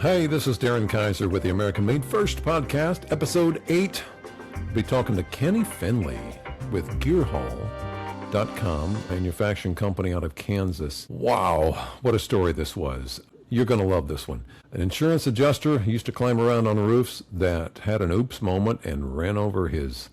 Hey, this is Darren Kaiser with the American Made First podcast, episode 8. We'll be talking to Kenny Finley with GearHaul.com, manufacturing company out of Kansas. Wow, what a story this was. You're going to love this one. An insurance adjuster used to climb around on roofs that had an oops moment and ran over his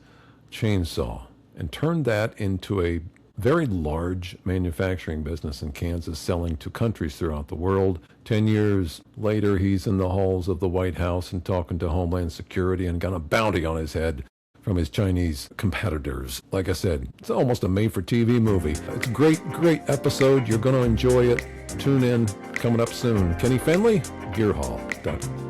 chainsaw and turned that into a very large manufacturing business in Kansas, selling to countries throughout the world. 10 years later, he's in the halls of the White House and talking to Homeland Security and got a bounty on his head from his Chinese competitors. Like I said, it's almost a made-for-TV movie. It's a great episode. You're going to enjoy it. Tune in. Coming up soon. Kenny Finley, GearHaul.com.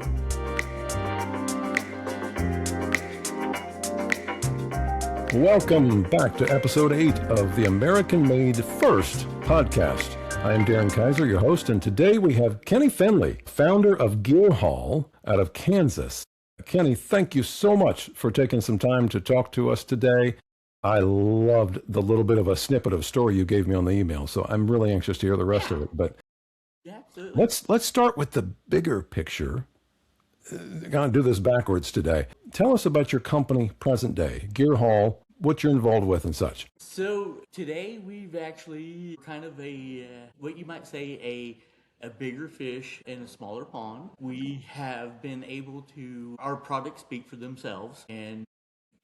Welcome back to episode 8 of the American Made First podcast. I am Darren Kaiser, your host, and today we have Kenny Finley, founder of GearHaul out of Kansas. Kenny, thank you so much for taking some time to talk to us today. I loved the little bit of a snippet of story you gave me on the email, so I'm really anxious to hear the rest of it. But absolutely. Let's start with the bigger picture. I'm going to do this backwards today. Tell us about your company, present day, GearHaul, what you're involved with and such. So today we've actually kind of what you might say a bigger fish in a smaller pond. We have been able to, our products speak for themselves, and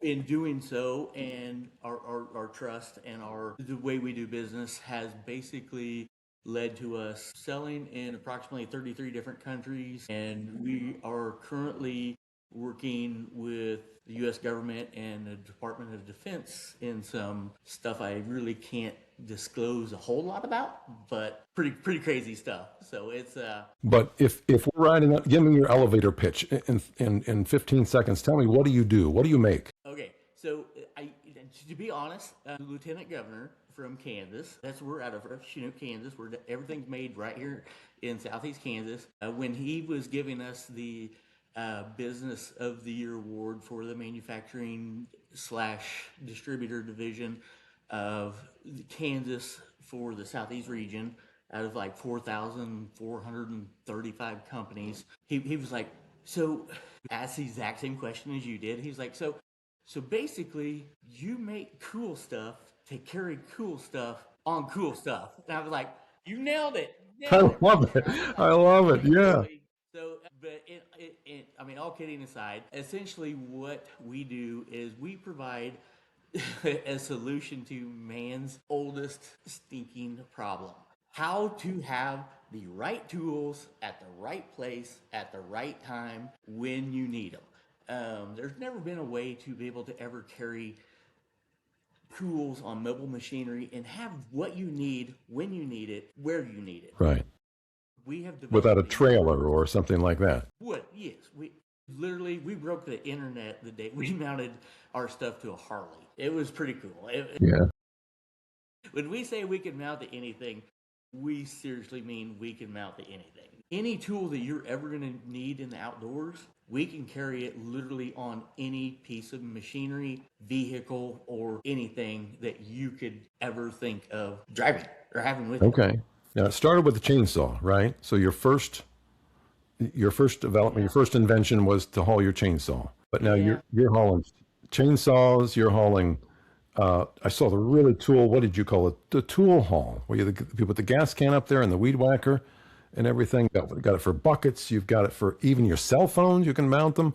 in doing so, and our trust and the way we do business has basically led to us selling in approximately 33 different countries, and we are currently working with the U.S. government and the Department of Defense in some stuff I really can't disclose a whole lot about, but pretty crazy stuff. So it's But if we're riding up, give me your elevator pitch in 15 seconds. Tell me, what do you do? What do you make? Okay, so to be honest, Lieutenant Governor from Kansas. We're out of Kansas. Where everything's made right here in Southeast Kansas. When he was giving us the Business of the Year award for the manufacturing / distributor division of Kansas for the Southeast region, out of like 4,435 companies, he was like, so asked the exact same question as you did. He's like, so basically you make cool stuff to carry cool stuff on cool stuff. And I was like, you nailed it. I love it. I love it. Yeah. So, but I mean, all kidding aside, essentially what we do is we provide a solution to man's oldest stinking problem. How to have the right tools at the right place at the right time when you need them. There's never been a way to be able to ever carry tools on mobile machinery and have what you need when you need it, where you need it. Right. We have without a trailer or something like that. Yes. We broke the internet the day we mounted our stuff to a Harley. It was pretty cool. Yeah. When we say we can mount to anything, we seriously mean we can mount to anything. Any tool that you're ever going to need in the outdoors, we can carry it literally on any piece of machinery, vehicle, or anything that you could ever think of driving or having with you. Okay. Now, it started with the chainsaw, right? So your first development, your first invention was to haul your chainsaw. But now you're hauling chainsaws, you're hauling, I saw the really tool, what did you call it? The tool haul, where you put the gas can up there and the weed whacker and everything. Got it for buckets. You've got it for even your cell phones. You can mount them.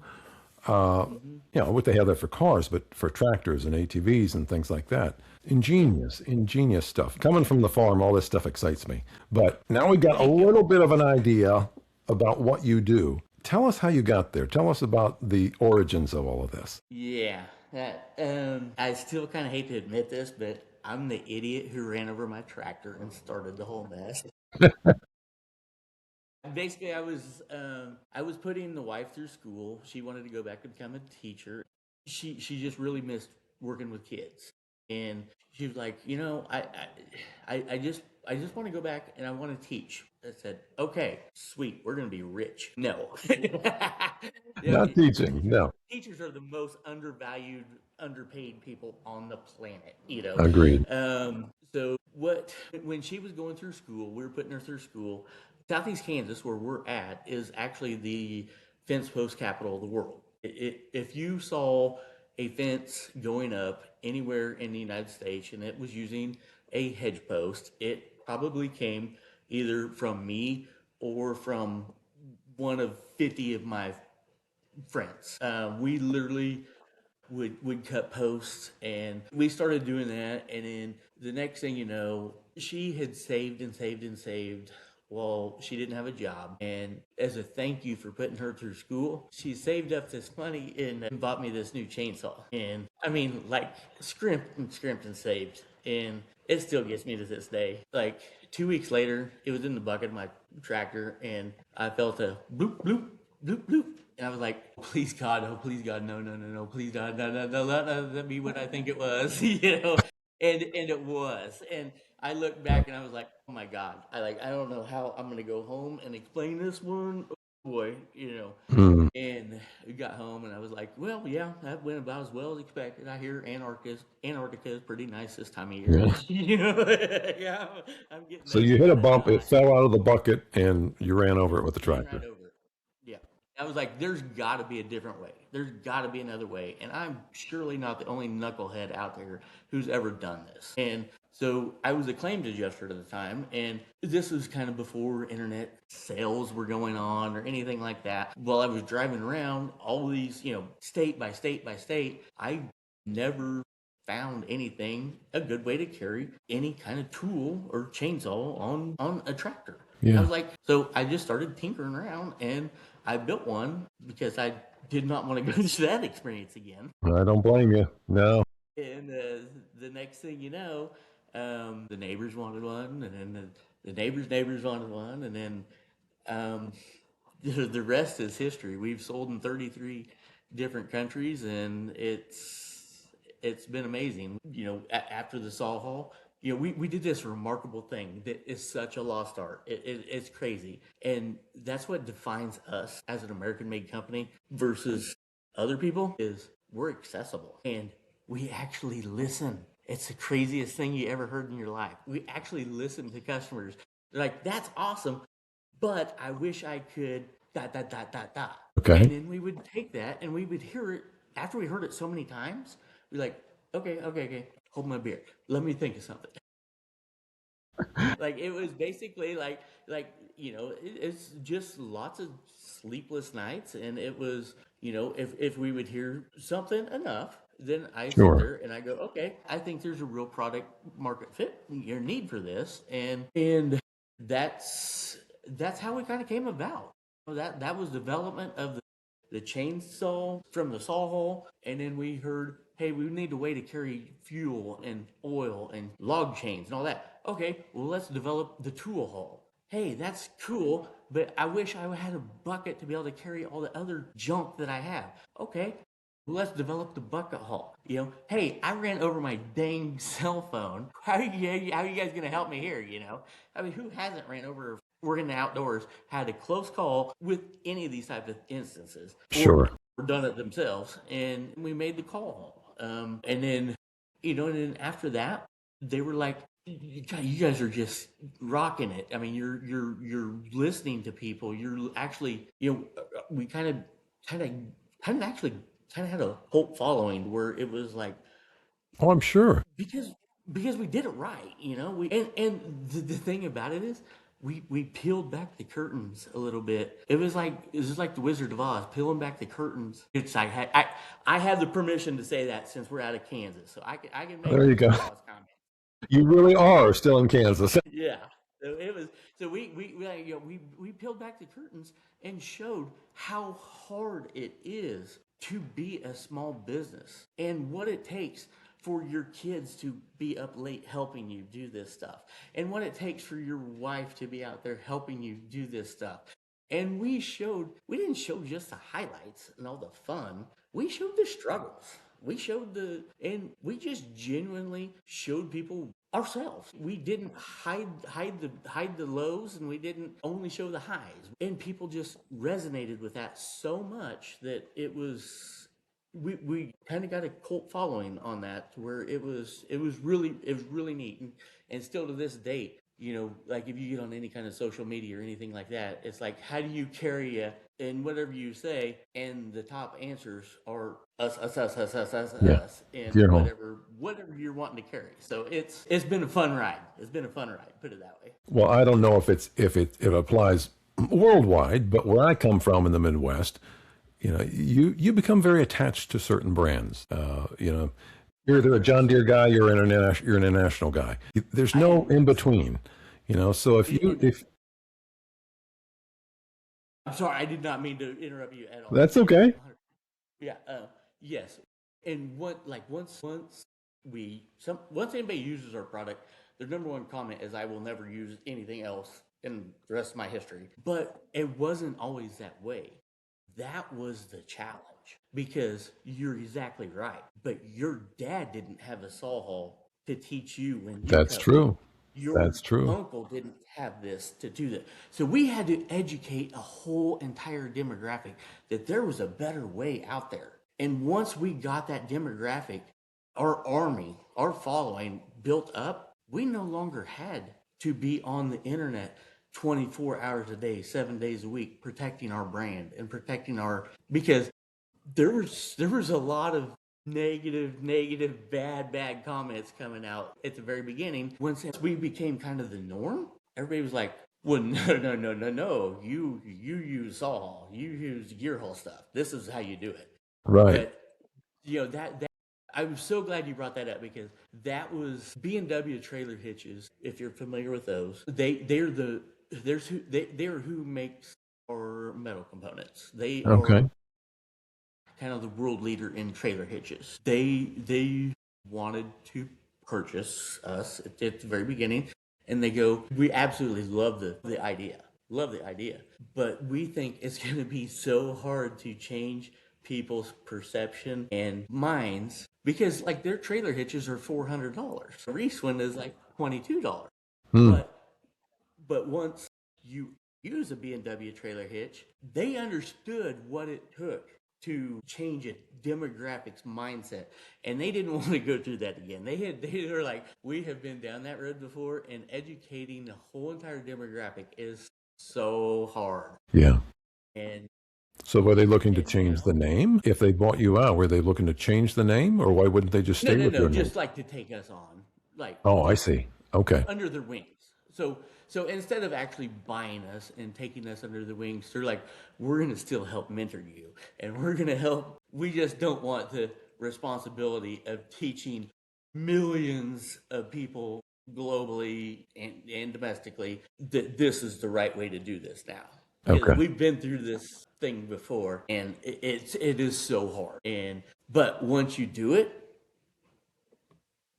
What they have that for cars, but for tractors and ATVs and things like that. Ingenious stuff. Coming from the farm, all this stuff excites me. But now we got a little bit of an idea about what you do. Tell us how you got there. Tell us about the origins of all of this. Yeah. I still kind of hate to admit this, but I'm the idiot who ran over my tractor and started the whole mess. Basically, I was putting the wife through school. She wanted to go back and become a teacher. She just really missed working with kids, and she was like, I just want to go back and I want to teach. I said, okay, sweet, we're going to be rich. No, not teaching. No, teachers are the most undervalued, underpaid people on the planet. Agreed. So when she was going through school, we were putting her through school. Southeast Kansas, where we're at, is actually the fence post capital of the world. If you saw a fence going up anywhere in the United States and it was using a hedge post, it probably came either from me or from one of 50 of my friends. We literally would cut posts, and we started doing that. And then the next thing you know, she had saved and saved and saved while she didn't have a job. And as a thank you for putting her through school, she saved up this money and bought me this new chainsaw. And I mean, like, scrimped and saved. And it still gets me to this day. Like 2 weeks later, it was in the bucket of my tractor, and I felt a bloop, bloop, bloop, bloop. And I was like, please God, oh, please God, no, no, no, no, please God, no, no, no, let that be what I think it was, you know? And it was. And I looked back and I was like, oh my God, I don't know how I'm gonna go home and explain this one. Oh boy, you know. Hmm. And we got home and I was like, well, yeah, that went about as well as expected. I hear Antarctica is pretty nice this time of year. Yeah. You know, yeah, I'm getting So that you hit a kind of bump, it high. fell out of the bucket, and you ran over it with the Ran right tractor. over it. Yeah. I was like, there's got to be a different way. There's got to be another way. And I'm surely not the only knucklehead out there who's ever done this. And so I was a claims adjuster at the time. And this was kind of before internet sales were going on or anything like that. While I was driving around all these, you know, state by state by state, I never found anything a good way to carry any kind of tool or chainsaw on a tractor. I Yeah. was like, so I just started tinkering around and I built one because I did not want to go through that experience again. I don't blame you. No. And the next thing you know, the neighbors wanted one, and then the neighbors wanted one, and then um, the rest is history. We've sold in 33 different countries, and it's been amazing. You know, after the Saw Hall, you know, we did this remarkable thing that is such a lost art. It's crazy, and that's what defines us as an American-made company versus other people is we're accessible and we actually listen. It's the craziest thing you ever heard in your life. We actually listen to customers. They're like, that's awesome, but I wish I could dot dot dot dot dot. And Okay. then we would take that and we would hear it after we heard it so many times. We're like, okay, okay, okay, hold my beer. Let me think of something. Like it was basically like you know it's just lots of sleepless nights, and it was you know if we would hear something enough, then I sit Sure. there and I go, okay, I think there's a real product market fit, your need for this, and that's how we kind of came about. That was development of the chainsaw from the saw hole, and then we heard, hey, we need a way to carry fuel and oil and log chains and all that. Okay, well, let's develop the tool haul. Hey, that's cool, but I wish I had a bucket to be able to carry all the other junk that I have. Okay, well, let's develop the bucket haul. You know, hey, I ran over my dang cell phone. How are you guys gonna help me here? You know, I mean, who hasn't ran over working in the outdoors, had a close call with any of these type of instances, Sure. or done it themselves, and we made the call. And then, you know, and then after that, they were like, You guys are just rocking it. I mean, you're listening to people. You're actually, you know, we kind of, kind of actually, kind of had a cult following where it was like Oh, I'm sure. because because we did it right, you know. We and the thing about it is we peeled back the curtains a little bit. It was just like the Wizard of Oz, peeling back the curtains. It's I have the permission to say that since we're out of Kansas, so I can make There you go. Wizard of Oz comments. You really are still in Kansas. Yeah. So it was. So we like, you know, we peeled back the curtains and showed how hard it is to be a small business and what it takes for your kids to be up late helping you do this stuff and what it takes for your wife to be out there helping you do this stuff. And we didn't show just the highlights and all the fun. We showed the struggles. We showed and we just genuinely showed people ourselves. We didn't hide the lows, and we didn't only show the highs. And people just resonated with that so much that we kind of got a cult following on that, where it was really neat, and still to this date like if you get on any kind of social media or anything like that, it's like, how do you carry a, and whatever you say, and the top answers are Yeah. us, and GearHaul. whatever you're wanting to carry. So it's been a fun ride. It's been a fun ride. Put it that way. Well, I don't know if it applies worldwide, but where I come from in the Midwest, you become very attached to certain brands. You're either a John Deere guy, you're an international guy. There's I no am. in between. So And I'm sorry, I did not mean to interrupt you at all. that's okay. Yeah. Yes. And once anybody uses our product, their number one comment is, "I will never use anything else in the rest of my history." But it wasn't always that way. That was the challenge, because you're exactly right. But your dad didn't have a saw hall to teach you when you That's cut wood. true. Your That's true. uncle didn't have this to do that. So we had to educate a whole entire demographic that there was a better way out there. And once we got that demographic, our army, our following built up, we no longer had to be on the internet 24 hours a day, 7 days a week, protecting our brand and protecting because there was a lot of negative, bad comments coming out at the very beginning. Once we became kind of the norm, everybody was like, "Well, no. You use Saw, you use GearHaul stuff. This is how you do it." Right. But that I'm so glad you brought that up, because that was B&W trailer hitches. If you're familiar with those, they're who makes our metal components. They are Okay. kind of the world leader in trailer hitches. They wanted to purchase us at the very beginning, and they go, "We absolutely love the idea, but we think it's going to be so hard to change people's perception and minds, because like their trailer hitches are $400. The Reese one is like $22. Hmm. But once you use a B&W trailer hitch, they understood what it took to change a demographics mindset, and they didn't want to go through that again. They were like, "We have been down that road before, and educating the whole entire demographic is so hard." Yeah. And So were they looking to and change the name? If they bought you out, were they looking to change the name, or why wouldn't they just no, stay no, with no, your name? just like to take us on, like Oh, I just see. Okay. under their wings. So instead of actually buying us and taking us under the wings, they're like, "We're going to still help mentor you, and we're going to help. We just don't want the responsibility of teaching millions of people globally and domestically that this is the right way to do this now." Because Okay. we've been through this thing before, and it is so hard. But once you do it,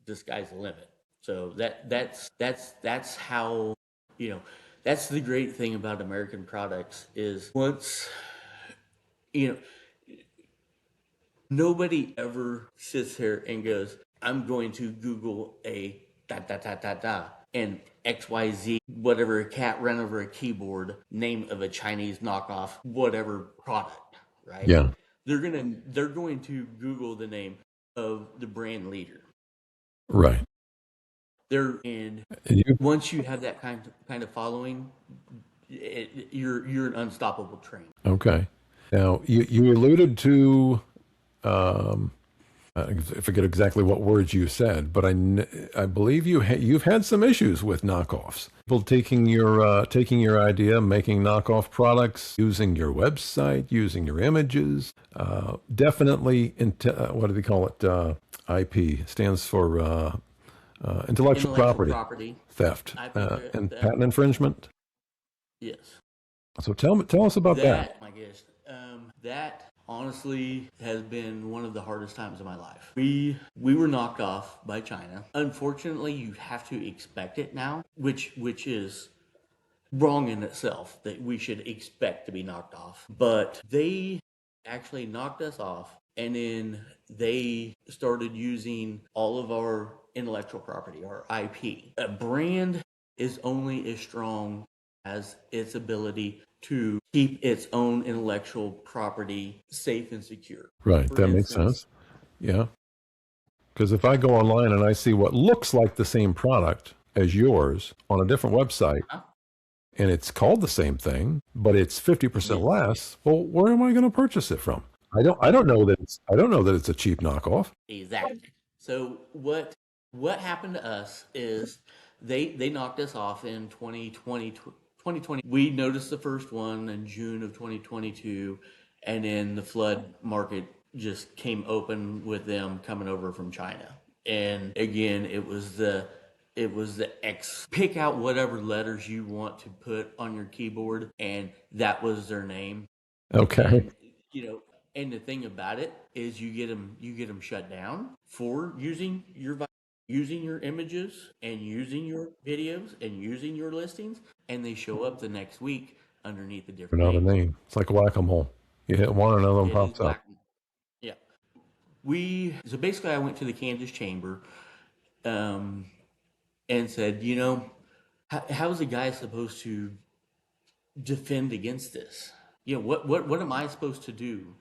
the sky's the limit. So that's how, you know that's the great thing about American products, is once, you know nobody ever sits here and goes, "I'm going to Google a da da da da da and XYZ, whatever, a cat ran over a keyboard, name of a Chinese knockoff whatever product," right? Yeah. They're going to Google the name of the brand leader. Right. And And you once you have that kind of following, you're an unstoppable train. okay? Now you alluded to I forget exactly what words you said, but I believe you've had some issues with knockoffs. People taking your idea, making knockoff products, using your website, using your images. Definitely, what do they call it? IP stands for intellectual Intellectual property property, theft and theft. patent infringement. Yes. So tell us about that. That, my gosh, that honestly has been one of the hardest times of my life. We were knocked off by China. Unfortunately, you have to expect it now, which is wrong in itself, that we should expect to be knocked off. But they actually knocked us off, and then they started using all of our intellectual property, our IP. A brand is only as strong as its ability to keep its own intellectual property safe and secure. Right, For that makes instance, sense. Yeah. Because if I go online and I see what looks like the same product, as yours on a different website Huh? and it's called the same thing, but it's 50% Yes, less, well, where am I going to purchase it from? I don't know that it's a cheap knockoff. exactly. So what happened to us is they knocked us off in 2020. We noticed the first one in June of 2022, and then the flood market just came open with them coming over from China. And again, it was the X. Pick out whatever letters you want to put on your keyboard, and that was their name. Okay. And you know, and the thing about it is you get them shut down for using your images and using your videos and using your listings, and they show up the next week underneath a different Another name. name. It's like whack-a-mole. You hit one, another one It is pops up. whack. Yeah. So basically I went to the Kansas chamber, um, and said, how is a guy supposed to defend against this? What am I supposed to do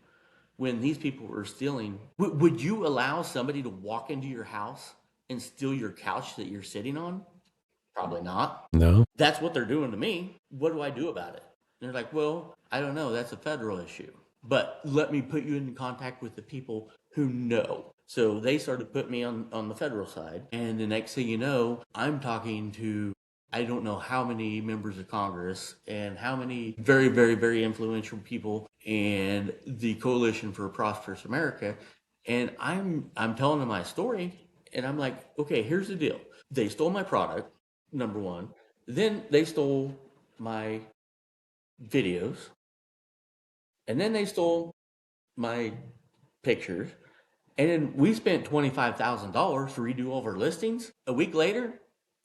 when these people are stealing? Would you allow somebody to walk into your house and steal your couch that you're sitting on? Probably not. No. That's what they're doing to me. What do I do about it? And they're like, well, I don't know. That's a federal issue. But let me put you in contact with the people who know. So they started putting me on the federal side. And the next thing you know, I'm talking to I don't know how many members of Congress and how many very, very, very influential people and the Coalition for a Prosperous America. And I'm telling them my story, and I'm like, okay, here's the deal. They stole my product, number one. Then they stole my videos, and then they stole my pictures. And then we spent $25,000 to redo all of our listings. A week later,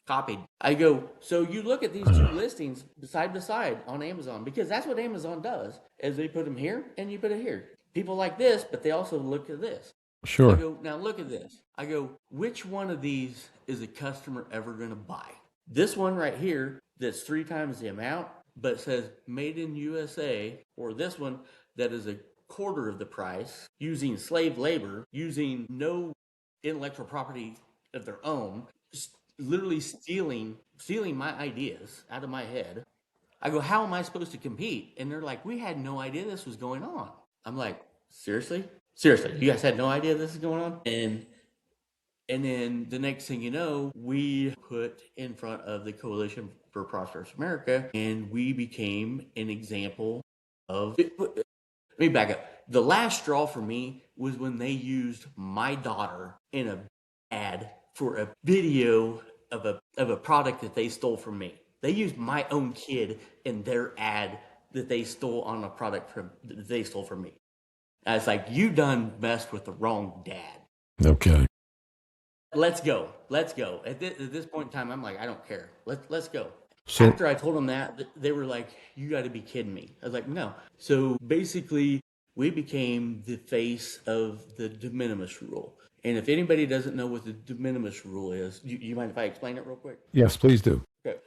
copied. I go, so you look at these two listings side by side on Amazon, because that's what Amazon does, is they put them here and you put it here. People like this, but they also look at this. I Sure. go, now look at this. I go, which one of these is a customer ever going to buy? This one right here that's 3 times the amount, but says made in USA, or this one that is a quarter of the price, using slave labor, using no intellectual property of their own, literally stealing my ideas out of my head. I go, how am I supposed to compete? And they're like, we had no idea this was going on. I'm like, seriously? Seriously, you guys had no idea this is going on? And then the next thing you know, we put in front of the Coalition for Prosperous America, and we became an example of. Let me back up. The last straw for me was when they used my daughter in a ad for a video of a product that they stole from me. They used my own kid in their ad that they stole on a product that they stole from me. And it's like, you done messed with the wrong dad. Okay. Let's go. Let's go. At this point in time, I'm like, I don't care. Let's go. So After I told them that, they were like, you got to be kidding me. I was like, no. So basically, we became the face of the de minimis rule. And if anybody doesn't know what the de minimis rule is, you mind if I explain it real quick? yes, please do. Okay.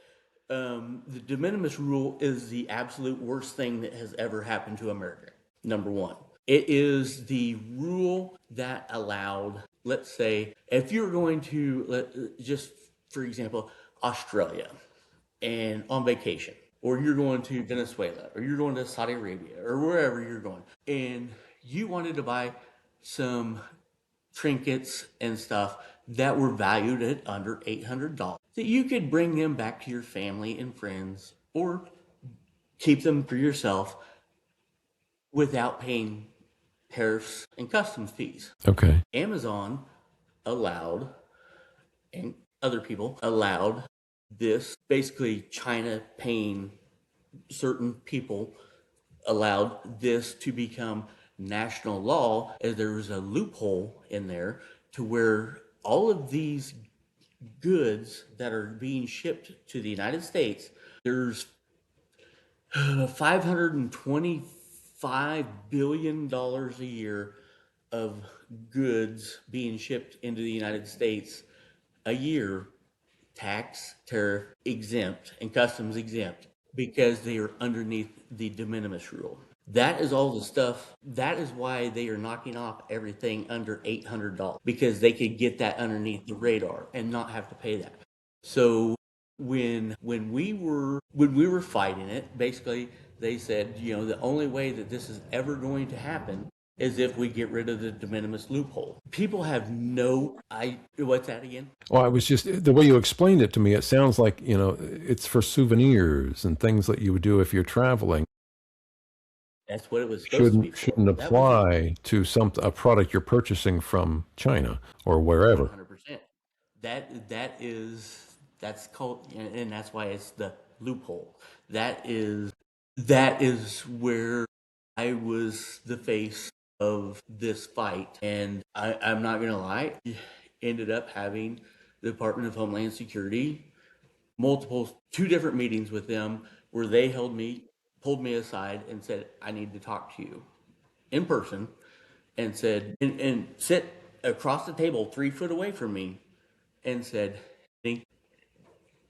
The de minimis rule is the absolute worst thing that has ever happened to America. Number one, it is the rule that allowed, let's say, if you're going to, just for example, Australia and on vacation, or you're going to Venezuela, or you're going to Saudi Arabia, or wherever you're going, and you wanted to buy some trinkets and stuff that were valued at under $800, that you could bring them back to your family and friends, or keep them for yourself without paying tariffs and customs fees. Okay. Amazon allowed, and other people allowed, this, basically China paying certain people, allowed this to become national law, as there was a loophole in there to where all of these goods that are being shipped to the United States, there's $525 billion a year of goods being shipped into the United States a year, tax, tariff exempt, and customs exempt, because they are underneath the de minimis rule. That is all the stuff. That is why they are knocking off everything under $800, because they could get that underneath the radar and not have to pay that. So when we were fighting it, basically they said, the only way that this is ever going to happen is if we get rid of the de minimis loophole. People have no I what's that again? Well, I was just the way you explained it to me. It sounds like it's for souvenirs and things that you would do if you're traveling. That's what it was supposed to be for. Shouldn't That was it. apply to a product you're purchasing from China or wherever. 100%. That's called, and that's why it's the loophole. That is where I was the face of this fight, and I'm not gonna lie, ended up having the Department of Homeland Security two different meetings with them where they pulled me aside and said, I need to talk to you in person, and said, and sit across the table 3 foot away from me and said, "Hey,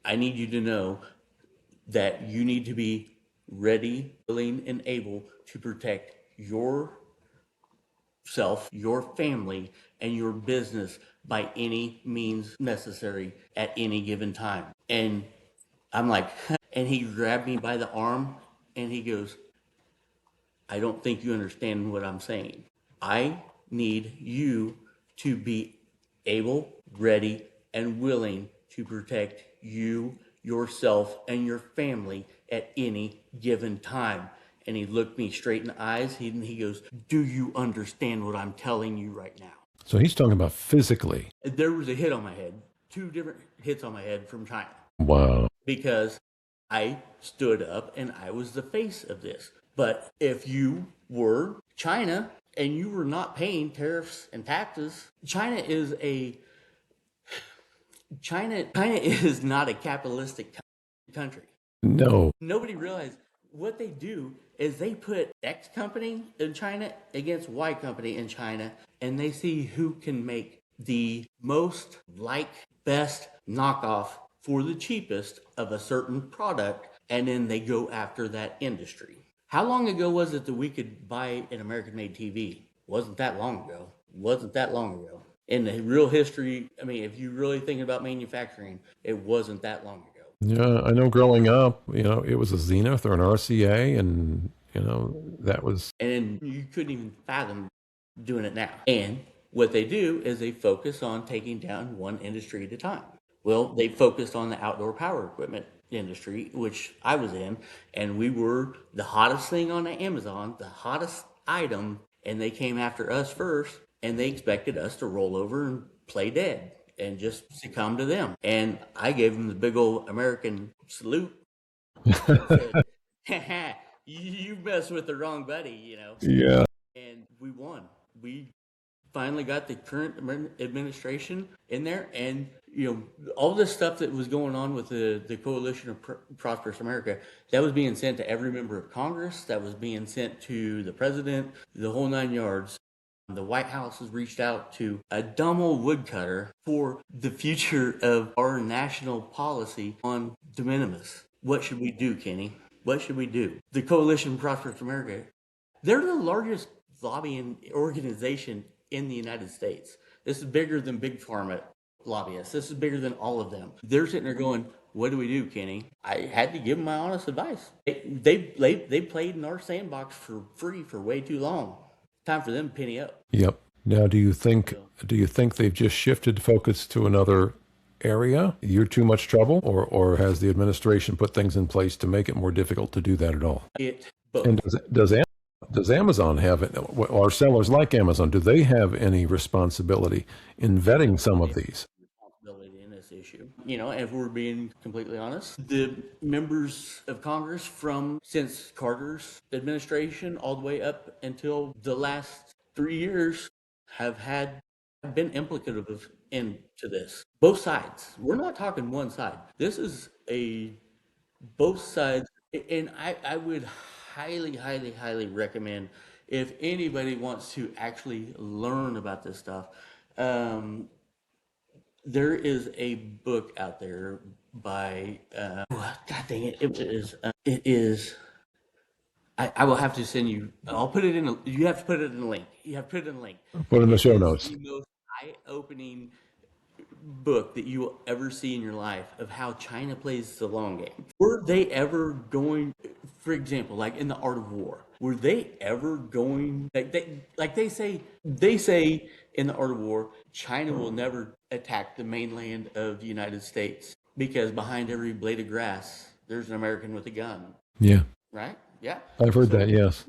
I need you to know that you need to be ready, willing, and able to protect yourself, your family, and your business by any means necessary at any given time." And I'm like, and he grabbed me by the arm and he goes, I don't think you understand what I'm saying. I need you to be able, ready, and willing to protect you, yourself, and your family at any given time. And he looked me straight in the eyes and he goes, do you understand what I'm telling you right now? So he's talking about physically. There was a hit on my head, two different hits on my head from China, Wow. because I stood up and I was the face of this. But if you were China and you were not paying tariffs and taxes, China is not a capitalistic country. No. Nobody realized what they do is they put X company in China against Y company in China, and they see who can make the most best knockoff for the cheapest of a certain product, and then they go after that industry. How long ago was it that we could buy an American made TV? Wasn't that long ago. Wasn't that long ago. In the real history, I mean, if you really think about manufacturing, it wasn't that long ago. Yeah, I know growing up, it was a Zenith or an RCA, and, that was. And you couldn't even fathom doing it now. And what they do is they focus on taking down one industry at a time. Well, they focused on the outdoor power equipment industry, which I was in, and we were the hottest thing on Amazon, the hottest item, and they came after us first, and they expected us to roll over and play dead and just succumb to them. And I gave them the big old American salute and said, haha, you messed with the wrong buddy. Yeah. And we won. We finally got the current administration in there, and all this stuff that was going on with the coalition of prosperous America, that was being sent to every member of Congress, that was being sent to the president, the whole 9 yards. The White House has reached out to a dumb old woodcutter for the future of our national policy on de minimis. What should we do, Kenny? What should we do? The Coalition Prosperous America, they're the largest lobbying organization in the United States. This is bigger than Big Pharma lobbyists. This is bigger than all of them. They're sitting there going, what do we do, Kenny? I had to give them my honest advice. They played in our sandbox for free for way too long. Time for them to penny up. Yep. Now, do you think they've just shifted focus to another area? You're too much trouble, or has the administration put things in place to make it more difficult to do that at all? Both. And does Amazon have it, or sellers like Amazon, do they have any responsibility in vetting some of these? Responsibility in this issue. If we're being completely honest, the members of Congress since Carter's administration all the way up until the last 3 years have been implicative into this. Both sides. We're not talking one side. This is both sides, and I would highly, highly, highly recommend, if anybody wants to actually learn about this stuff, there is a book out there by God dang it, it is. I will have to send you. I'll put it in. You have to put it in a link. You have to put it in a link. Put in the show It is notes. the most eye-opening book that you will ever see in your life of how China plays the long game. Were they ever going, for example, like in the Art of War, were they ever going like they say in the Art of War, China will never attack the mainland of the United States because behind every blade of grass there's an American with a gun, Yeah, right? Yeah. I've heard that. So Yes.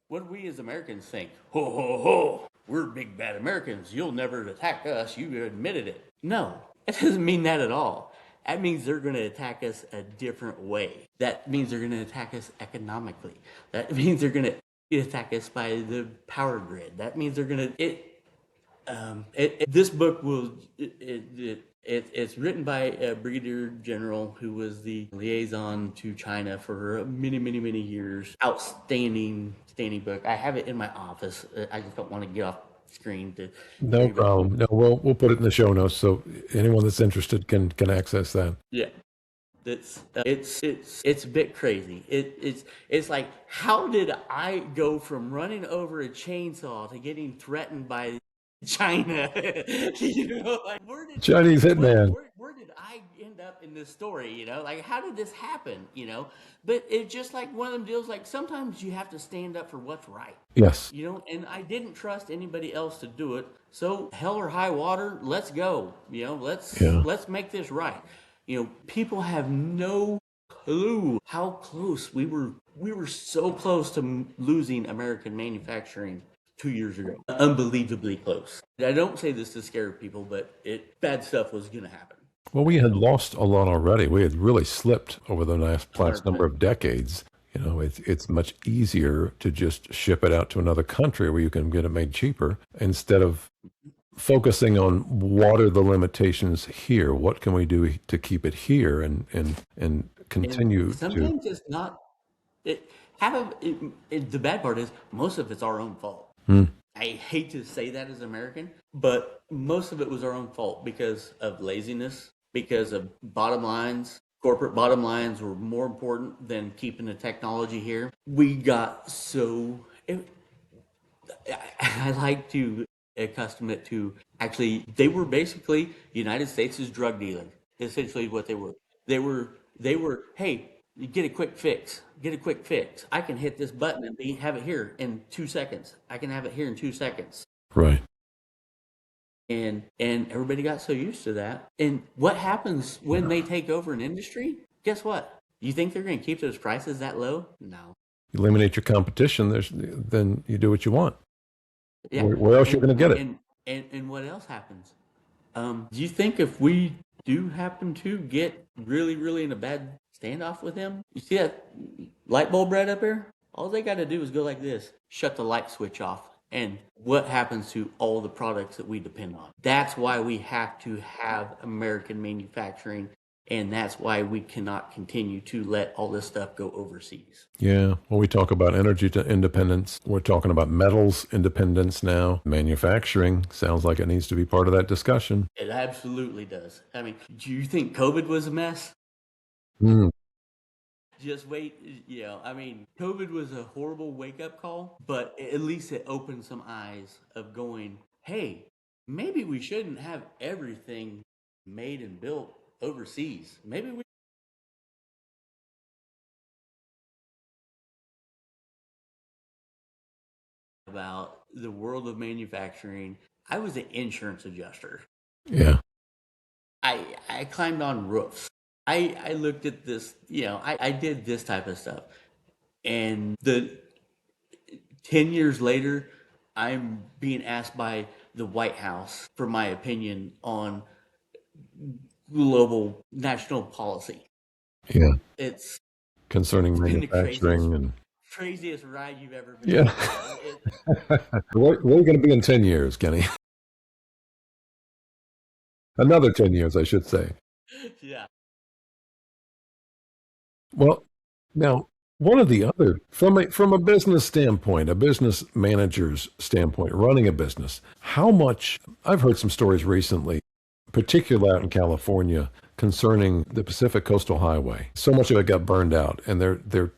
what do we as Americans think? Ho ho ho! We're big bad Americans. You'll never attack us. You admitted it. No, it doesn't mean that at all. That means they're going to attack us a different way. That means they're going to attack us economically. That means they're going to attack us by the power grid. That means they're going to this book it's written by a brigadier general who was the liaison to China for many, many, many years. Outstanding book. I have it in my office. I just don't want to get off screen to show No you, but problem. No, we'll put it in the show notes so anyone that's interested can access that. yeah. It's a bit crazy. It's like, how did I go from running over a chainsaw to getting threatened by China? Like Chinese hitman. where did I end up in this story? Like how did this happen? But it's just like one of them deals. Like sometimes you have to stand up for what's right. Yes. And I didn't trust anybody else to do it. So hell or high water, let's go. Let's Yeah. let's make this right. People have no clue how close we were. We were so close to losing American manufacturing 2 years ago. Unbelievably close. I don't say this to scare people, but bad stuff was going to happen. Well, we had lost a lot already. We had really slipped over the last 100%. number of decades. It's much easier to just ship it out to another country where you can get it made cheaper instead of focusing on what are the limitations here. What can we do to keep it here and And continue to? sometimes it's not. It, the bad part is most of it's our own fault. Hmm. I hate to say that as an American, but most of it was our own fault because of laziness, because of bottom lines. Corporate bottom lines were more important than keeping the technology here. We got so. I like to accustom it to actually, they were basically the United States' drug dealer. Essentially, what they were. They were. Hey, you get a quick fix. Get a quick fix. I can hit this button and have it here in 2 seconds. I can have it here in 2 seconds. Right. And everybody got so used to that. And what happens when they take over an industry? Guess what? You think they're going to keep those prices that low? No. Eliminate your competition. Then you do what you want. Yeah. Where else you're going to get it? And what else happens? Do you think if we do happen to get really, really in a bad standoff with them, you see that light bulb right up there? All they got to do is go like this, shut the light switch off. And what happens to all the products that we depend on? That's why we have to have American manufacturing. And that's why we cannot continue to let all this stuff go overseas. Yeah. Well, we talk about energy independence. We're talking about metals independence now. Manufacturing sounds like it needs to be part of that discussion. It absolutely does. I mean, do you think COVID was a mess? Mm. Just wait. COVID was a horrible wake-up call, but at least it opened some eyes of going, hey, maybe we shouldn't have everything made and built overseas. Maybe we about the world of manufacturing. I was an insurance adjuster. Yeah. I climbed on roofs. I looked at this, I did this type of stuff. And 10 years later, I'm being asked by the White House for my opinion on global national policy. Yeah. It's Concerning been the manufacturing craziest ride you've ever been yeah. Where are you going to be in 10 years, Kenny? Another 10 years, I should say. Yeah. Well, now, one of the other, from a business standpoint, a business manager's standpoint, running a business, how much, I've heard some stories recently, particularly out in California, concerning the Pacific Coastal Highway. So much of it got burned out, and they're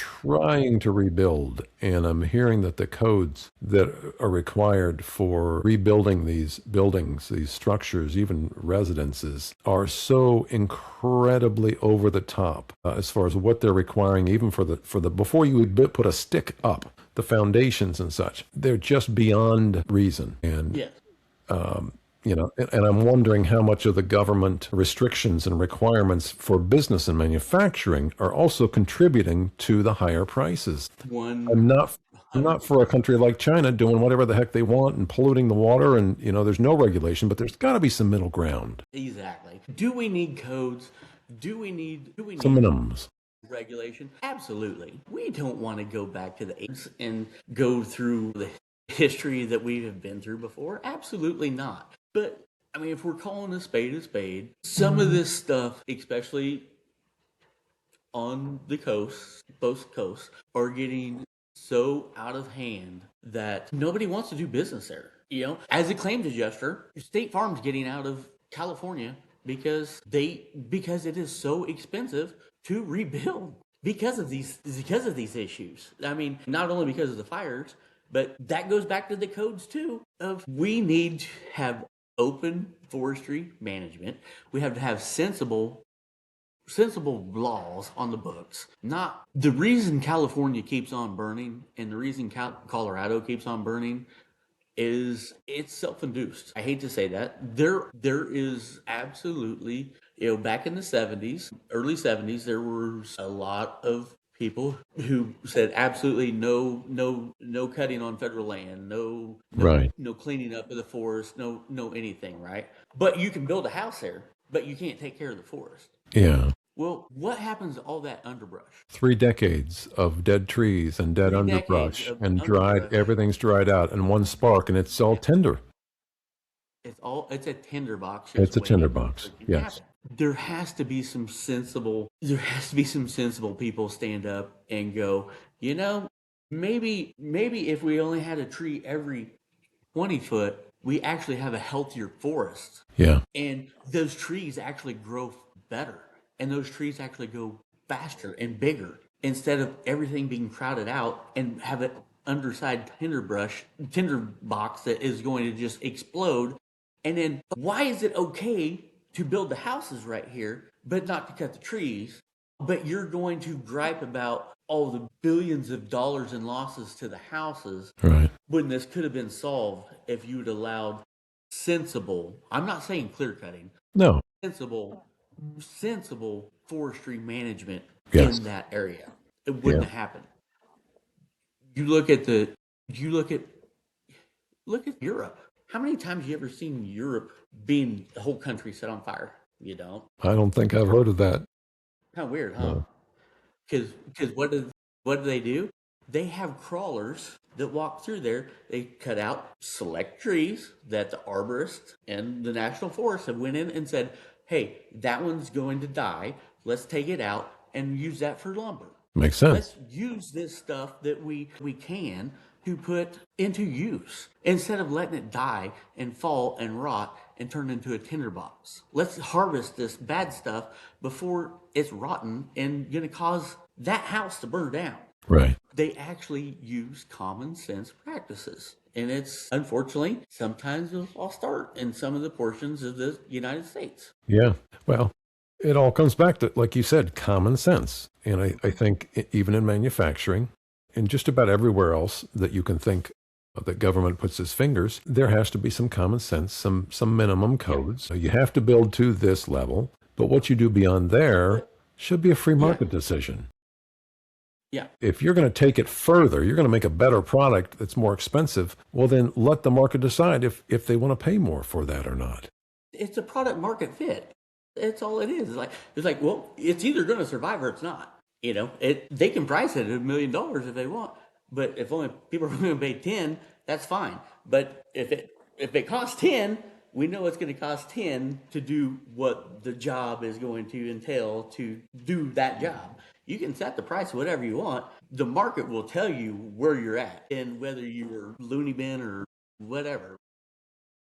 trying to rebuild, and I'm hearing that the codes that are required for rebuilding these buildings, these structures, even residences, are so incredibly over the top as far as what they're requiring, even for the before you would put a stick up, the foundations and such. They're just beyond reason, and Yes. and I'm wondering how much of the government restrictions and requirements for business and manufacturing are also contributing to the higher prices. I'm not, I'm not 100%. for a country like China doing whatever the heck they want and polluting the water, and there's no regulation, but there's got to be some middle ground, Exactly. Do we need codes? Do we need some minimums. regulation? Absolutely. We don't want to go back to the 80s and go through the history that we have been through before. Absolutely not. But I mean, if we're calling a spade, some of this stuff, especially on the coast, both coasts, are getting so out of hand that nobody wants to do business there. As a claims adjuster, State Farm's getting out of California because it is so expensive to rebuild because of these issues. I mean, not only because of the fires, but that goes back to the codes too. Of we need to have open forestry management. We have to have sensible laws on the books. Not the reason California keeps on burning and the reason Colorado keeps on burning is it's self-induced. I hate to say that. There is absolutely, back in the 70s, early 70s, there was a lot of people who said absolutely no cutting on federal land, Right. no cleaning up of the forest, no anything, right? But you can build a house there, but you can't take care of the forest. Yeah. Well, what happens to all that underbrush? 3 decades of dead trees and dead 3 decades underbrush of and dried, underbrush. everything's dried out, and one spark, and it's all tinder. It's a tinderbox just It's a waiting tinderbox. to freaking Yes. happen. There has to be some sensible people stand up and go, maybe if we only had a tree every 20 foot, we actually have a healthier forest. Yeah. And those trees actually grow better. And those trees actually go faster and bigger instead of everything being crowded out and have an underside tinderbox that is going to just explode. And then why is it okay to build the houses right here, but not to cut the trees? But you're going to gripe about all the billions of dollars in losses to the houses Right. when this could have been solved if you'd allowed sensible, I'm not saying clear cutting, No. sensible, sensible forestry management Yes. in that area. It Yeah. wouldn't have happened. You look at the, you look at Europe. How many times have you ever seen Europe being the whole country set on fire? You don't. I don't think I've heard of that. Kind of weird, huh? No. Because what do they do? They have crawlers that walk through there. They cut out select trees that the arborists and the national forest have went in and said, "Hey, that one's going to die. Let's take it out and use that for lumber. Makes sense. Let's use this stuff that we can to put into use instead of letting it die and fall and rot and turn into a tinderbox. Let's harvest this bad stuff before it's rotten and going to cause that house to burn down." Right. They actually use common sense practices. And it's unfortunately sometimes a lost start in some of the portions of the United States. Yeah. Well, it all comes back to, like you said, common sense. And I think even in manufacturing and just about everywhere else that you can think that government puts its fingers, there has to be some common sense, some minimum Yeah. codes. So you have to build to this level, but what you do beyond there But should be a free yeah, market decision. yeah. If you're going to take it further, you're going to make a better product that's more expensive. Well, then let the market decide if they want to pay more for that or not. It's a product market fit. That's all it is. It's like, well, it's either going to survive or it's not. They can price it at $1 million if they want, but if only people are going to pay 10, that's fine. But if it costs 10, we know it's going to cost 10 to do what the job is going to entail to do that job. You can set the price whatever you want. The market will tell you where you're at and whether you're loony bin or whatever.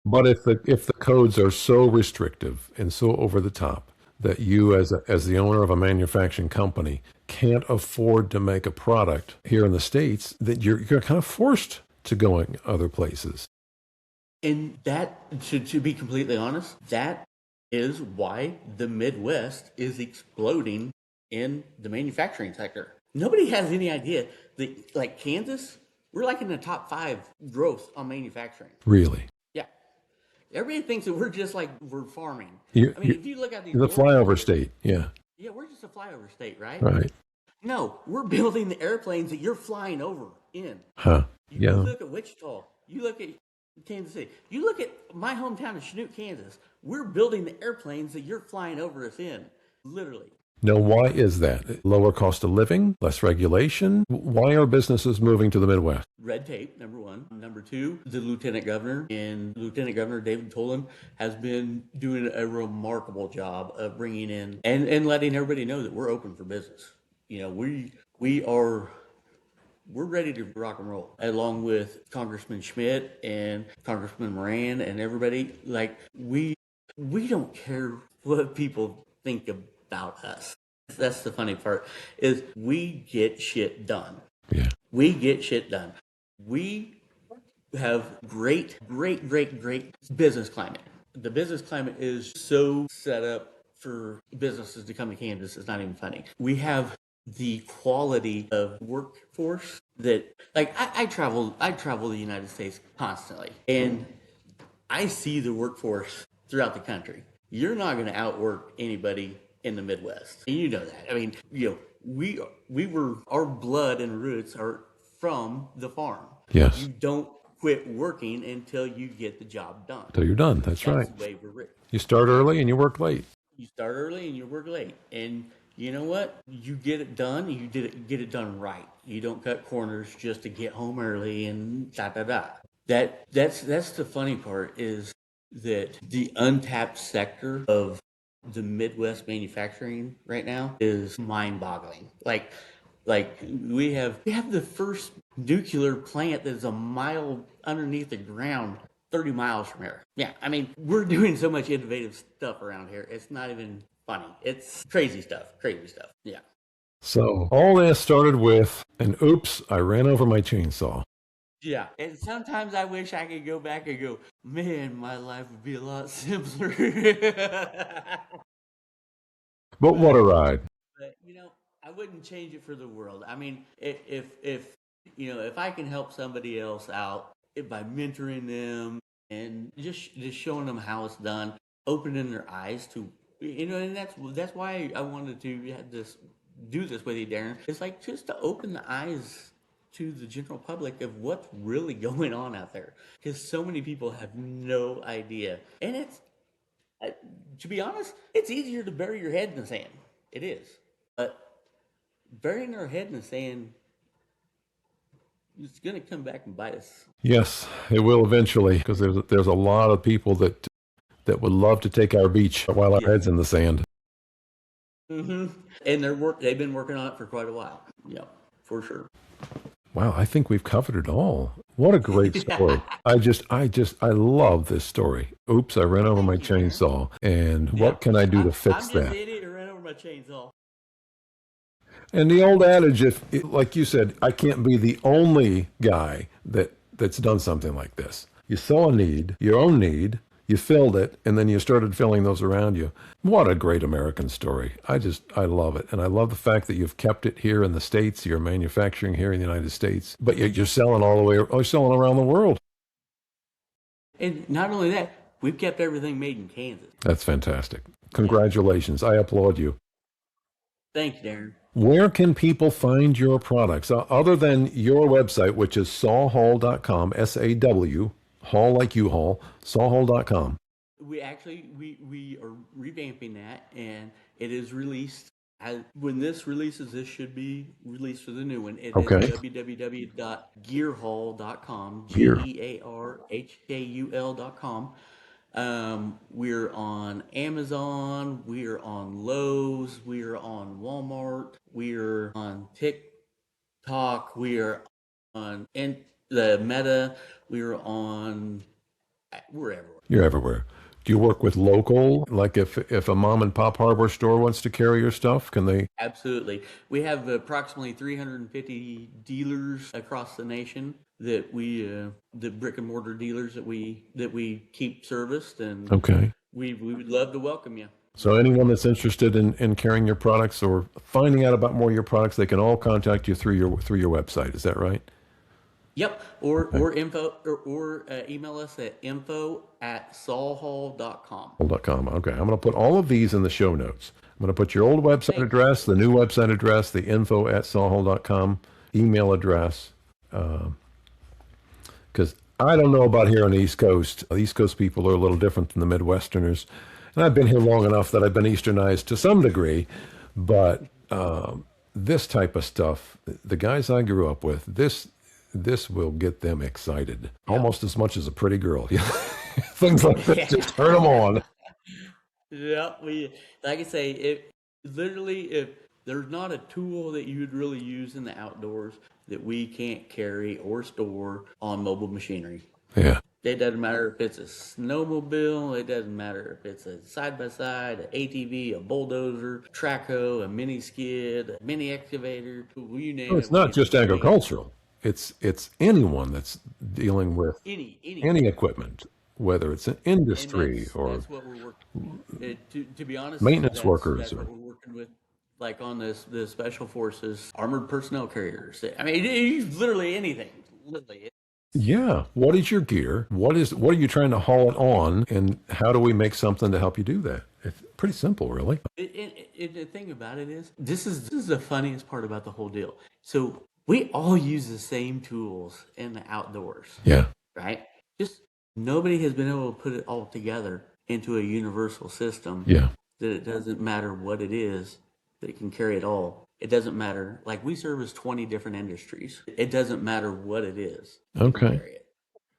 But if the codes are so restrictive and so over the top that you as the owner of a manufacturing company can't afford to make a product here in the States, that you're kind of forced to going other places. And that, to be completely honest, that is why the Midwest is exploding in the manufacturing sector. Nobody has any idea that, like Kansas, we're like in the top 5 growth on manufacturing. Really. Yeah. Everybody thinks that we're just like we're farming. You, I mean, you, if you look at these the borders right flyover here, state. Yeah. yeah, we're just a flyover state, right? Right. No, we're building the airplanes that you're flying over in. Huh. You Yeah. look at Wichita, you look at Kansas City, you look at my hometown of Chanute, Kansas. We're building the airplanes that you're flying over us in, literally. Now, why is that? Lower cost of living, less regulation? Why are businesses moving to the Midwest? Red tape, number one. Number two, the lieutenant governor and Lieutenant Governor David Tolan has been doing a remarkable job of bringing in and letting everybody know that we're open for business. You know, we're ready to rock and roll, along with Congressman Schmidt and Congressman Moran and everybody. Like we don't care what people think about us. That's the funny part, is we get shit done. Yeah. We get shit done. We have great business climate. The business climate is so set up for businesses to come to Kansas. It's not even funny. We have the quality of workforce that, like, I travel the United States constantly, and I see the workforce throughout the country. You're not going to outwork anybody in the Midwest. And you know that. I mean, you know, we were, our blood and roots are from the farm. Yes. You don't quit working until you get the job done. So you're done. That's right. That's the way we're written. You start early and you work late. You start early and you work late. And you know what? You get it done, and you get it done right. You don't cut corners just to get home early and da da da. That's the funny part, is that the untapped sector of the Midwest manufacturing right now is mind-boggling. Like we have the first nuclear plant that is a mile underneath the ground, 30 miles from here. Yeah, I mean, we're doing so much innovative stuff around here. It's not even funny. It's crazy stuff. Yeah. So all this started with an oops, I ran over my chainsaw. Yeah. And sometimes I wish I could go back and go, man, my life would be a lot simpler. But what a ride. But you know, I wouldn't change it for the world. I mean, if you know, if I can help somebody else out by mentoring them and just showing them how it's done, opening their eyes to, you know, and that's why I wanted to do this with you, Darren. It's like just to open the eyes to the general public of what's really going on out there, because so many people have no idea, and it's, to be honest, it's easier to bury your head in the sand. It is. But burying our head in the sand, it's going to come back and bite us. Yes, it will eventually, because there's a lot of people that would love to take our beach while our head's in the sand. Mm-hmm. And they've been working on it for quite a while. Yeah, for sure. Wow, I think we've covered it all. What a great story. I love this story. Oops, I ran over my chainsaw. And what can I do to fix I'm that? just an idiot who ran over my chainsaw. And the old adage, like you said, I can't be the only guy that's done something like this. You saw a need, your own need, you filled it, and then you started filling those around you. What a great American story. I love it. And I love the fact that you've kept it here in the States. You're manufacturing here in the United States, but you're selling all the way, you're selling around the world. And not only that, we've kept everything made in Kansas. That's fantastic. Congratulations. I applaud you. Thank you, Darren. Where can people find your products other than your website, which is sawhall.com, SAW, haul like you haul, sawhall.com? We actually we are revamping that, and it is released. When this releases, this should be released for the new one. It Okay. is www.gearhaul.com, Gear. GearHaul.com. We're on Amazon, we're on Lowe's, we're on Walmart, we're on TikTok, we're on the Meta, we're everywhere. You're everywhere. Do you work with local? Like if a mom and pop hardware store wants to carry your stuff, can they? Absolutely. We have approximately 350 dealers across the nation that the brick and mortar dealers that we keep serviced, and Okay. we would love to welcome you. So anyone that's interested in carrying your products or finding out about more of your products, they can all contact you through your website. Is that right? Yep. Or info or email us at info@sawhall.com. .com. Okay. I'm going to put all of these in the show notes. I'm going to put your old website address, the new website address, the info@sawhall.com email address. Because I don't know about here on the East Coast. The East Coast people are a little different than the Midwesterners. And I've been here long enough that I've been Easternized to some degree. But this type of stuff, the guys I grew up with, this will get them excited almost as much as a pretty girl. Things like that just turn them on. Yeah, like I say, if there's not a tool that you would really use in the outdoors that we can't carry or store on mobile machinery. Yeah. It doesn't matter if it's a snowmobile, it doesn't matter if it's a side-by-side, an ATV, a bulldozer, track hoe, a mini skid, a mini excavator, you name it. It's not just agricultural. It's anyone that's dealing with any equipment, whether it's an industry or that's what we're working. To be honest, maintenance workers. That's what we're working with, like on the special forces, armored personnel carriers. I mean, it's literally anything. Literally. Yeah. What is your gear? What are you trying to haul it on, and how do we make something to help you do that? It's pretty simple, really. The thing about it is, this is the funniest part about the whole deal. So we all use the same tools in the outdoors. Yeah. Right? Just nobody has been able to put it all together into a universal system. Yeah. That it doesn't matter what it is, that it can carry it all. It doesn't matter. Like we service 20 different industries. It doesn't matter what it is. Okay.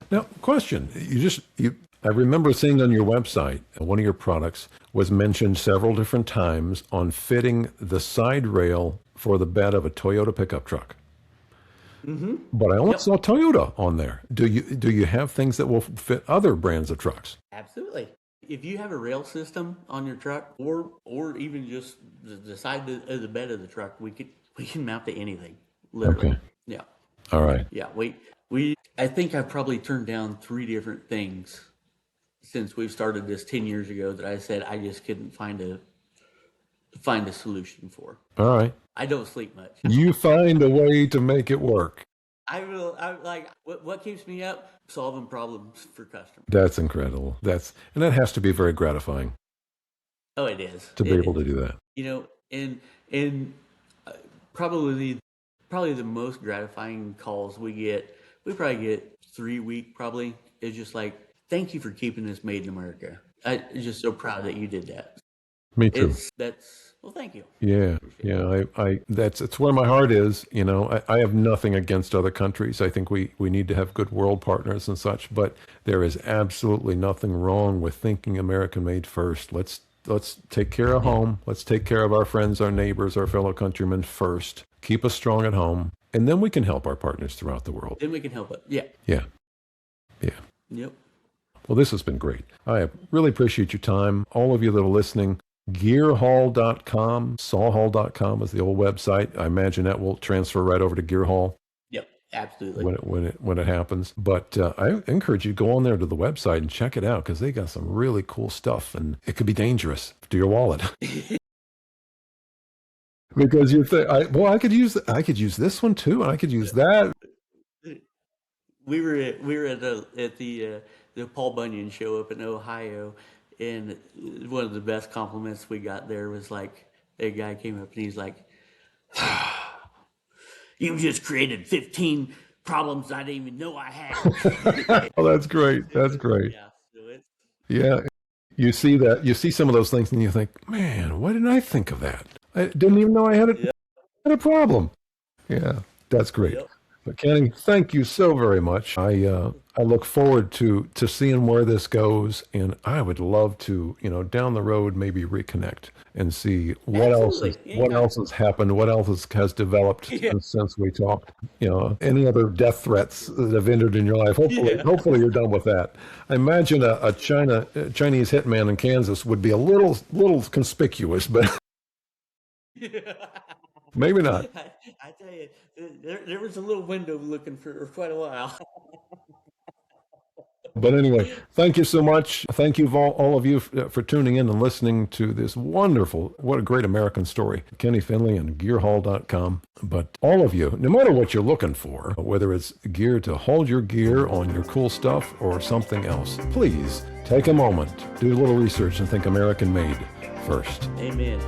Now, question. I remember seeing on your website, one of your products was mentioned several different times on fitting the side rail for the bed of a Toyota pickup truck. Mm-hmm. But I only saw Toyota on there. Do you have things that will fit other brands of trucks? Absolutely. If you have a rail system on your truck, or even just the side of the bed of the truck, we can mount to anything. Literally. Okay. Yeah. All right. Yeah. I think I've probably turned down 3 different things since we've started this 10 years ago that I said I just couldn't find a solution for. All right. I don't sleep much. You find a way to make it work. What keeps me up? Solving problems for customers. That's incredible. And that has to be very gratifying. Oh, it is. To be able to do that. You know, and probably the most gratifying calls we probably get 3 a week probably, is just like, thank you for keeping this made in America. I'm just so proud that you did that. Me too. Well, thank you. Yeah. It's where my heart is. You know, I have nothing against other countries. I think we need to have good world partners and such, but there is absolutely nothing wrong with thinking American made first. Let's take care of home. Let's take care of our friends, our neighbors, our fellow countrymen first. Keep us strong at home, and then we can help our partners throughout the world. Then we can help it. Yeah. Yeah. Yep. Well, this has been great. I really appreciate your time. All of you that are listening, GearHaul.com, sawhall.com is the old website. I imagine that will transfer right over to GearHaul. Yep, absolutely. When it happens. But I encourage you to go on there to the website and check it out, because they got some really cool stuff, and it could be dangerous to your wallet. Because you think, I could use this one too, and I could use that. We were at the Paul Bunyan show up in Ohio, and one of the best compliments we got there was like, a guy came up and he's like, "You just created 15 problems I didn't even know I had." Oh, that's great. That's great. Yeah. You see some of those things and you think, man, why didn't I think of that? I didn't even know I had a problem. Yeah, that's great. Yep. But Kenny, thank you so very much. I look forward to seeing where this goes, and I would love to, down the road maybe reconnect and see Absolutely. what Anytime. else has happened, what else has developed Yeah. since we talked. Any other death threats that have entered in your life. Yeah. Hopefully you're done with that. I imagine a Chinese hitman in Kansas would be a little conspicuous, but Yeah. maybe not. I tell you, there was a little window looking for quite a while. But anyway, thank you so much. Thank you all of you for tuning in and listening to this wonderful, what a great American story. Kenny Finley and GearHaul.com. But all of you, no matter what you're looking for, whether it's gear to hold your gear on your cool stuff or something else, please take a moment, do a little research and think American made first. Amen.